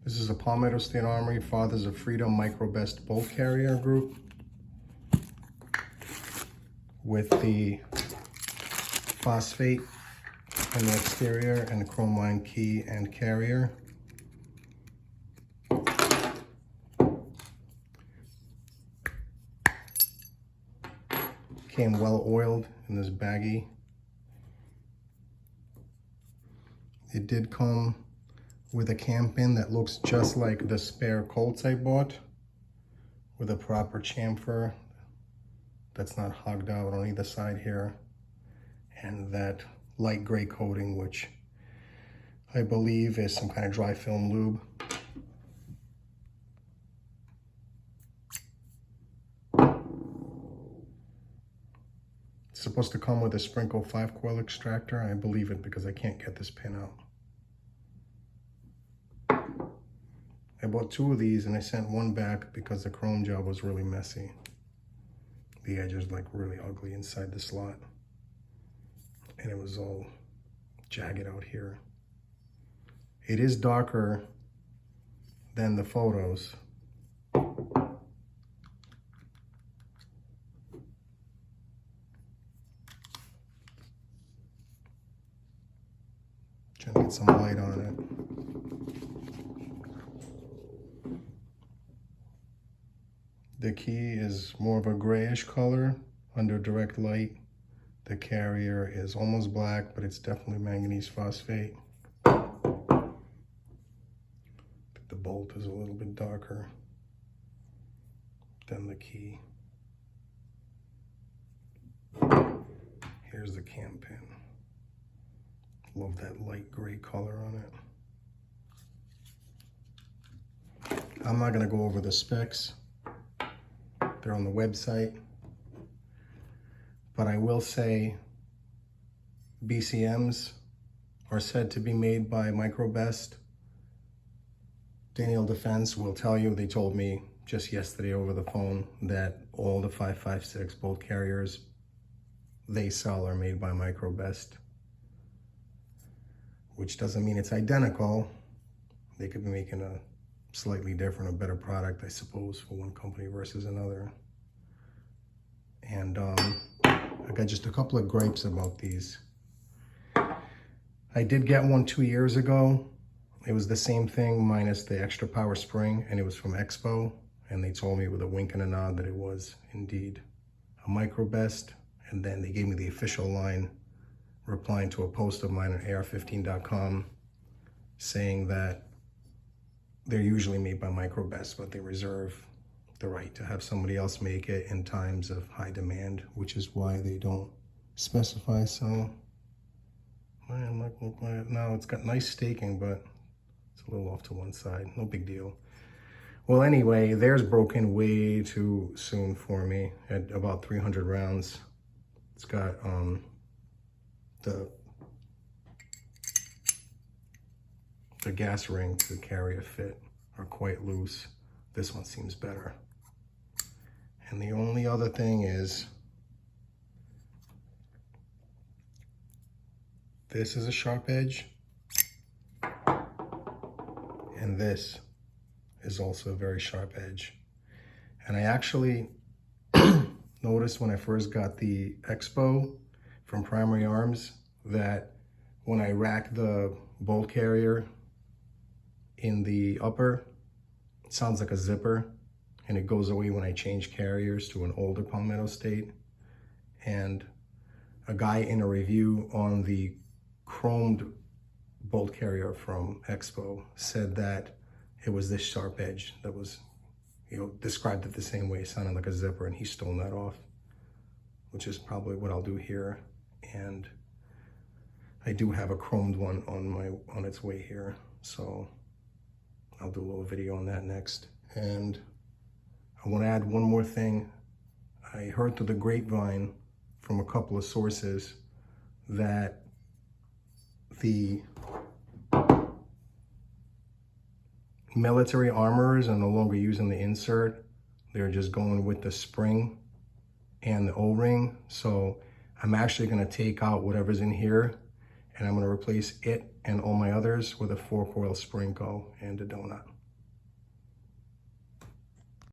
This is a Palmetto State Armory Fathers of Freedom Microbest bolt carrier group with the phosphate in the exterior and the chrome line key and carrier. Came well oiled in this baggie. It did come with a cam pin that looks just like the spare Colts I bought, with a proper chamfer that's not hogged out on either side here, and that light gray coating, which I believe is some kind of dry film lube. It's supposed to come with a Sprinkle 5-coil extractor. I believe it because I can't get this pin out. I bought 2 of these and I sent one back because the chrome job was really messy. The edge is like really ugly inside the slot. And it was all jagged out here. It is darker than the photos. Trying to get some light on it. The key is more of a grayish color under direct light. The carrier is almost black, but it's definitely manganese phosphate. The bolt is a little bit darker than the key. Here's the cam pin. Love that light gray color on it. I'm not gonna go over the specs. They're on the website. But I will say BCMs are said to be made by Microbest. Daniel Defense will tell you, they told me just yesterday over the phone, that all the 5.56 bolt carriers they sell are made by Microbest, which doesn't mean it's identical. They could be making a slightly different, a better product, I suppose, for one company versus another. And I got just a couple of gripes about these. I did get one 2 years ago. It was the same thing minus the extra power spring, and it was from Expo, and they told me with a wink and a nod that it was indeed a Microbest. And then they gave me the official line replying to a post of mine on ar15.com saying that they're usually made by Microbest, but they reserve the right to have somebody else make it in times of high demand, which is why they don't specify. So I'm not looking at it now. It's got nice staking, but it's a little off to one side. No big deal. Well, anyway, theirs broke in way too soon for me at about 300 rounds. It's got the gas ring to carry a fit are quite loose. This one seems better. And the only other thing is, this is a sharp edge, and this is also a very sharp edge. And I actually noticed when I first got the Expo from Primary Arms that when I rack the bolt carrier in the upper, it sounds like a zipper, and it goes away when I change carriers to an older Palmetto State. And a guy in a review on the chromed bolt carrier from Expo said that it was this sharp edge that was, described it the same way. It sounded like a zipper, and he stole that off, which is probably what I'll do here. And I do have a chromed one on its way here, so I'll do a little video on that next. And I want to add one more thing. I heard through the grapevine from a couple of sources that the military armorers are no longer using the insert. They're just going with the spring and the O-ring. So I'm actually going to take out whatever's in here, and I'm going to replace it and all my others with a 4-coil spring go and a donut.